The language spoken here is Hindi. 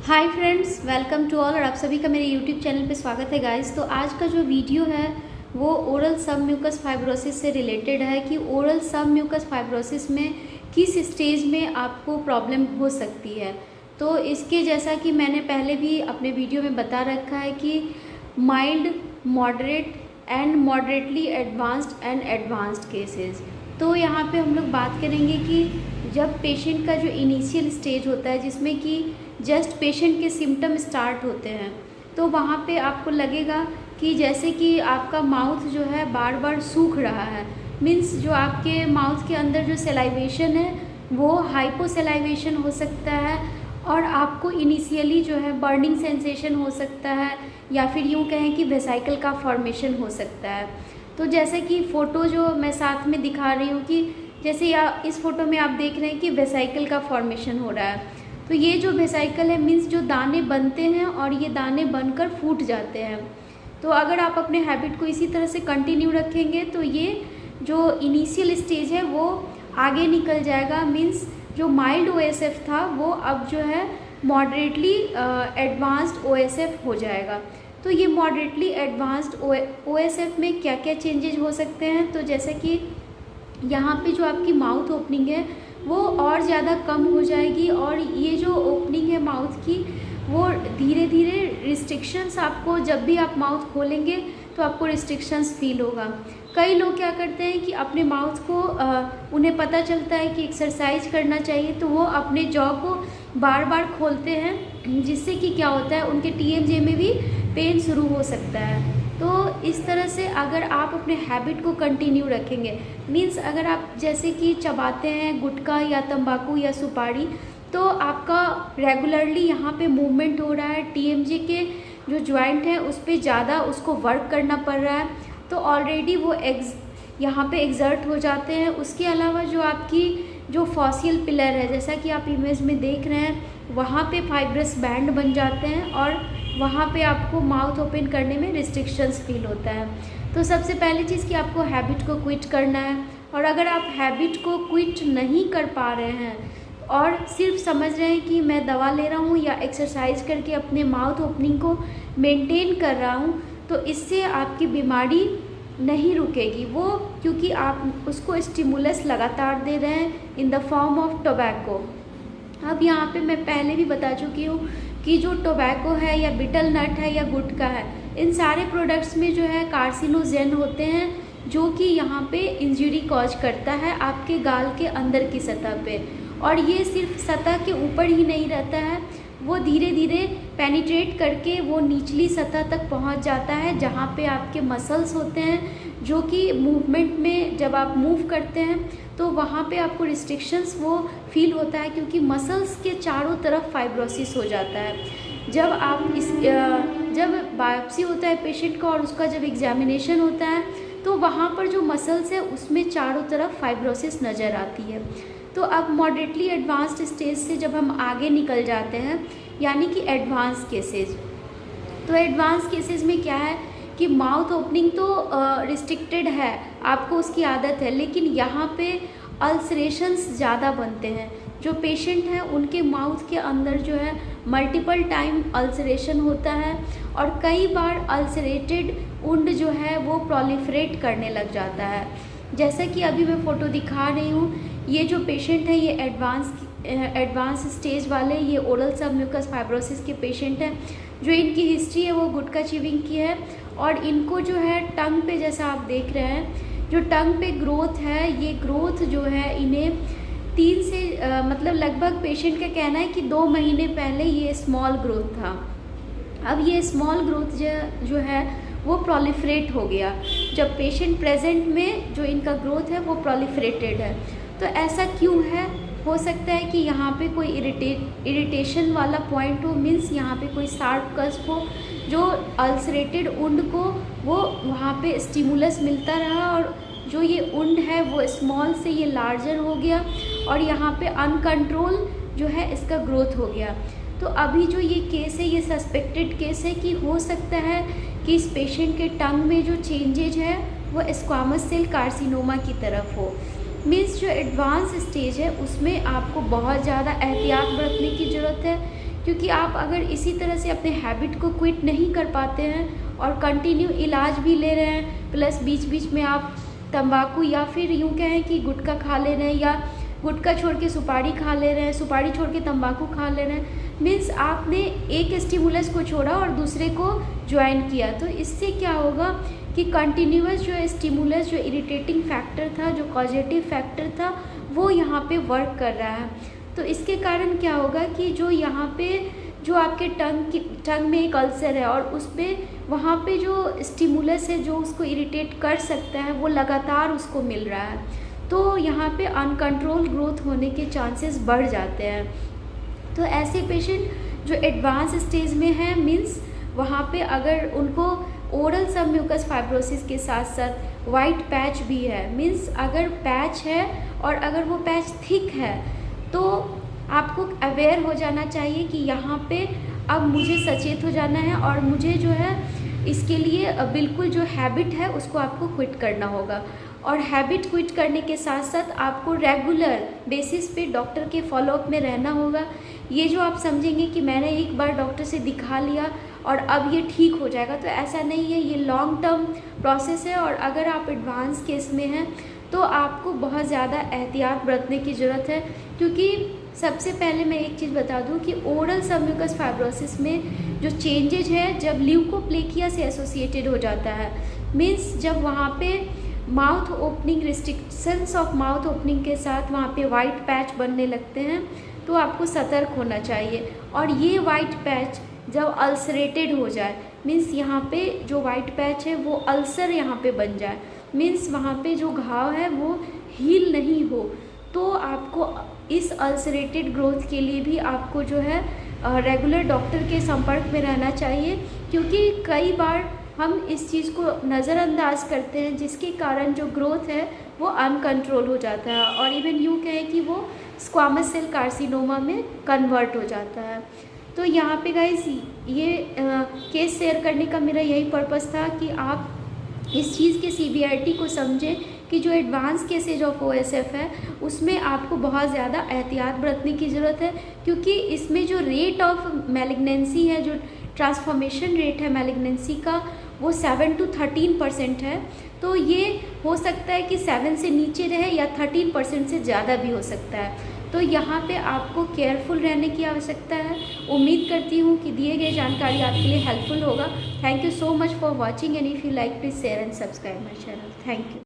Hi friends, welcome to all. और आप सभी का मेरे यूट्यूब चैनल पे स्वागत है गाइस। तो आज का जो वीडियो है वो ओरल सबम्यूकस फाइब्रोसिस से रिलेटेड है कि ओरल सबम्यूकस फाइब्रोसिस में किस स्टेज में आपको प्रॉब्लम हो सकती है। तो इसके जैसा कि मैंने पहले भी अपने वीडियो में बता रखा है कि mild, moderate and moderately advanced and advanced cases. तो यहाँ पे हम लोग बात करेंगे कि जब पेशेंट का जो इनिशियल स्टेज होता है जिसमें कि जस्ट पेशेंट के सिम्टम स्टार्ट होते हैं, तो वहाँ पे आपको लगेगा कि जैसे कि आपका माउथ जो है बार बार सूख रहा है। मीन्स जो आपके माउथ के अंदर जो सेलाइवेशन है वो हाइपोसेलाइवेशन हो सकता है और आपको इनिशियली जो है बर्निंग सेंसेशन हो सकता है या फिर यूँ कहें कि वेसाइकल का फॉर्मेशन हो सकता है। तो जैसे कि फ़ोटो जो मैं साथ में दिखा रही हूँ कि जैसे या इस फोटो में आप देख रहे हैं कि वेसाइकल का फॉर्मेशन हो रहा है। तो ये जो वेसाइकल है मीन्स जो दाने बनते हैं और ये दाने बनकर फूट जाते हैं। तो अगर आप अपने हैबिट को इसी तरह से कंटिन्यू रखेंगे तो ये जो इनिशियल स्टेज है वो आगे निकल जाएगा। मीन्स जो माइल्ड ओएसएफ था वो अब जो है मॉडरेटली एडवांस्ड ओएसएफ हो जाएगा। तो ये मॉडरेटली एडवांस्ड ओएसएफ में क्या क्या चेंजेज हो सकते हैं, तो जैसे कि यहाँ पे जो आपकी माउथ ओपनिंग है वो और ज़्यादा कम हो जाएगी और ये जो ओपनिंग है माउथ की वो धीरे धीरे रिस्ट्रिक्शंस, आपको जब भी आप माउथ खोलेंगे तो आपको रिस्ट्रिक्शंस फील होगा। कई लोग क्या करते हैं कि अपने माउथ को उन्हें पता चलता है कि एक्सरसाइज करना चाहिए तो वो अपने जॉ को बार बार खोलते हैं, जिससे कि क्या होता है उनके टीएमजे में भी पेन शुरू हो सकता है। तो इस तरह से अगर आप अपने हैबिट को कंटिन्यू रखेंगे, मीन्स अगर आप जैसे कि चबाते हैं गुटखा या तंबाकू या सुपारी, तो आपका रेगुलरली यहाँ पे मूवमेंट हो रहा है, टीएमजे के जो जॉइंट है उस पर ज़्यादा उसको वर्क करना पड़ रहा है, तो ऑलरेडी वो यहाँ पे एग्जर्ट हो जाते हैं। उसके अलावा जो आपकी जो फॉसियल पिलर है, जैसा कि आप इमेज में देख रहे हैं, वहाँ पे फाइब्रस बैंड बन जाते हैं और वहाँ पे आपको माउथ ओपन करने में रिस्ट्रिक्शंस फील होता है। तो सबसे पहली चीज़ कि आपको हैबिट को क्विट करना है, और अगर आप हैबिट को क्विट नहीं कर पा रहे हैं और सिर्फ समझ रहे हैं कि मैं दवा ले रहा हूँ या एक्सरसाइज करके अपने माउथ ओपनिंग को मेंटेन कर रहा हूँ, तो इससे आपकी बीमारी नहीं रुकेगी वो, क्योंकि आप उसको स्टिमुलस लगातार दे रहे हैं in the form of tobacco. अब यहाँ पे मैं पहले भी बता चुकी हूँ कि जो टोबैको है या बिटल नट है या गुटखा है, इन सारे प्रोडक्ट्स में जो है कार्सिनोजेन होते हैं, जो कि यहाँ पे इंजरी कॉज करता है आपके गाल के अंदर की सतह पे। और ये सिर्फ सतह के ऊपर ही नहीं रहता है, वो धीरे धीरे पेनिट्रेट करके वो निचली सतह तक पहुँच जाता है, जहाँ पे आपके मसल्स होते हैं, जो कि मूवमेंट में जब आप मूव करते हैं तो वहाँ पे आपको रिस्ट्रिक्शंस वो फील होता है, क्योंकि मसल्स के चारों तरफ फाइब्रोसिस हो जाता है। जब आप जब बायोप्सी होता है पेशेंट का और उसका जब एग्जामिनेशन होता है तो वहाँ पर जो मसल्स है उसमें चारों तरफ फाइब्रोसिस नज़र आती है। तो अब मॉडरेटली एडवांस्ड स्टेज से जब हम आगे निकल जाते हैं, यानी कि एडवांस केसेज, तो एडवांस केसेज में क्या है कि माउथ ओपनिंग तो रिस्ट्रिक्टेड है, आपको उसकी आदत है, लेकिन यहाँ पे अल्सरेशंस ज़्यादा बनते हैं। जो पेशेंट हैं उनके माउथ के अंदर जो है मल्टीपल टाइम अल्सरेशन होता है और कई बार अल्सरेटेड वुंड जो है वो प्रोलिफरेट करने लग जाता है। जैसा कि अभी मैं फ़ोटो दिखा रही हूँ, ये जो पेशेंट है ये एडवांस स्टेज वाले ये ओरल सबम्यूकस फाइब्रोसिस के पेशेंट हैं। जो इनकी हिस्ट्री है वो गुटखा च्यूइंग की है और इनको जो है टंग पे, जैसा आप देख रहे हैं, जो टंग पे ग्रोथ है, ये ग्रोथ जो है इन्हें 3 से मतलब लगभग पेशेंट का कहना है कि 2 महीने पहले ये स्मॉल ग्रोथ था। अब ये स्मॉल ग्रोथ जो है वो प्रोलिफरेट हो गया। जब पेशेंट प्रेजेंट में जो इनका ग्रोथ है वो प्रोलिफरेटेड है। तो ऐसा क्यों है? हो सकता है कि यहाँ पे कोई इरिटेशन वाला पॉइंट हो, मीन्स यहाँ पे कोई शार्प कस्प हो, जो अल्सरेटेड वुंड को वो वहाँ पे स्टिमुलस मिलता रहा और जो ये वुंड है वो स्मॉल से ये लार्जर हो गया और यहाँ पे अनकंट्रोल जो है इसका ग्रोथ हो गया। तो अभी जो ये केस है ये सस्पेक्टेड केस है कि हो सकता है कि इस पेशेंट के टंग में जो चेंजेज है वो स्क्वामस सेल कार्सिनोमा की तरफ हो। मीन्स जो एडवांस स्टेज है उसमें आपको बहुत ज़्यादा एहतियात बरतने की ज़रूरत है, क्योंकि आप अगर इसी तरह से अपने हैबिट को क्विट नहीं कर पाते हैं और कंटिन्यू इलाज भी ले रहे हैं, प्लस बीच बीच में आप तंबाकू या फिर यूँ कहें कि गुटखा खा ले रहे हैं, या गुटखा छोड़ के सुपारी खा ले रहे हैं, सुपारी छोड़ के तंबाकू खा ले रहे हैं, मीन्स आपने एक स्टिमुलस को छोड़ा और दूसरे को ज्वाइन किया, तो इससे क्या होगा कि कंटिन्यूअस जो स्टिमुलस, जो इरिटेटिंग फैक्टर था, जो पॉजिटिव फैक्टर था, वो यहाँ पे वर्क कर रहा है। तो इसके कारण क्या होगा कि जो यहाँ पे जो आपके टंग में एक अल्सर है और उस पर वहाँ पे जो स्टिमुलस है जो उसको इरिटेट कर सकता है वो लगातार उसको मिल रहा है, तो यहाँ पे अनकंट्रोल ग्रोथ होने के चांसेस बढ़ जाते हैं। तो ऐसे पेशेंट जो एडवांस स्टेज में है, मीन्स वहाँ पे अगर उनको ओरल सबम्यूकस फाइब्रोसिस के साथ साथ वाइट पैच भी है, मीन्स अगर पैच है और अगर वो पैच थिक है तो आपको अवेयर हो जाना चाहिए कि यहाँ पे अब मुझे सचेत हो जाना है और मुझे जो है इसके लिए बिल्कुल जो हैबिट है उसको आपको क्विट करना होगा। और हैबिट क्विट करने के साथ साथ आपको रेगुलर बेसिस पे डॉक्टर के फॉलोअप में रहना होगा। ये जो आप समझेंगे कि मैंने एक बार डॉक्टर से दिखा लिया और अब ये ठीक हो जाएगा, तो ऐसा नहीं है, ये लॉन्ग टर्म प्रोसेस है। और अगर आप एडवांस केस में हैं तो आपको बहुत ज़्यादा एहतियात बरतने की ज़रूरत है, क्योंकि सबसे पहले मैं एक चीज़ बता दूं कि ओरल सबम्यूकस फाइब्रोसिस में जो चेंजेज है जब ल्यूकोप्लेकिया से एसोसिएटेड हो जाता है, मीन्स जब वहाँ पे mouth opening, restrictions of mouth opening के साथ वहाँ पे वाइट पैच बनने लगते हैं, तो आपको सतर्क होना चाहिए। और ये वाइट पैच जब अल्सरेटेड हो जाए, मीन्स यहाँ पे जो वाइट पैच है वो अल्सर यहाँ पे बन जाए, मीन्स वहाँ पे जो घाव है वो हील नहीं हो, तो आपको इस अल्सरेटेड ग्रोथ के लिए भी आपको जो है रेगुलर डॉक्टर के संपर्क में रहना चाहिए, क्योंकि कई बार हम इस चीज़ को नज़रअंदाज करते हैं जिसके कारण जो ग्रोथ है वो अनकंट्रोल हो जाता है और इवन यूँ कहें कि वो स्क्वामस सेल कार्सिनोमा में कन्वर्ट हो जाता है। तो यहाँ पे गाइस ये केस शेयर करने का मेरा यही पर्पस था कि आप इस चीज़ के सीवियरिटी को समझें कि जो एडवांस केसेज ऑफ OSF है उसमें आपको बहुत ज़्यादा एहतियात बरतने की ज़रूरत है, क्योंकि इसमें जो रेट ऑफ मैलिग्नेंसी है, जो ट्रांसफॉर्मेशन रेट है मैलिग्नेंसी का, वो 7 to 13% है। तो ये हो सकता है कि 7 से नीचे रहे या 13% से ज़्यादा भी हो सकता है। तो यहाँ पे आपको केयरफुल रहने की आवश्यकता है। उम्मीद करती हूँ कि दिए गए जानकारी आपके लिए हेल्पफुल होगा। Thank you so much for watching and if you like please share and subscribe my channel. Thank you.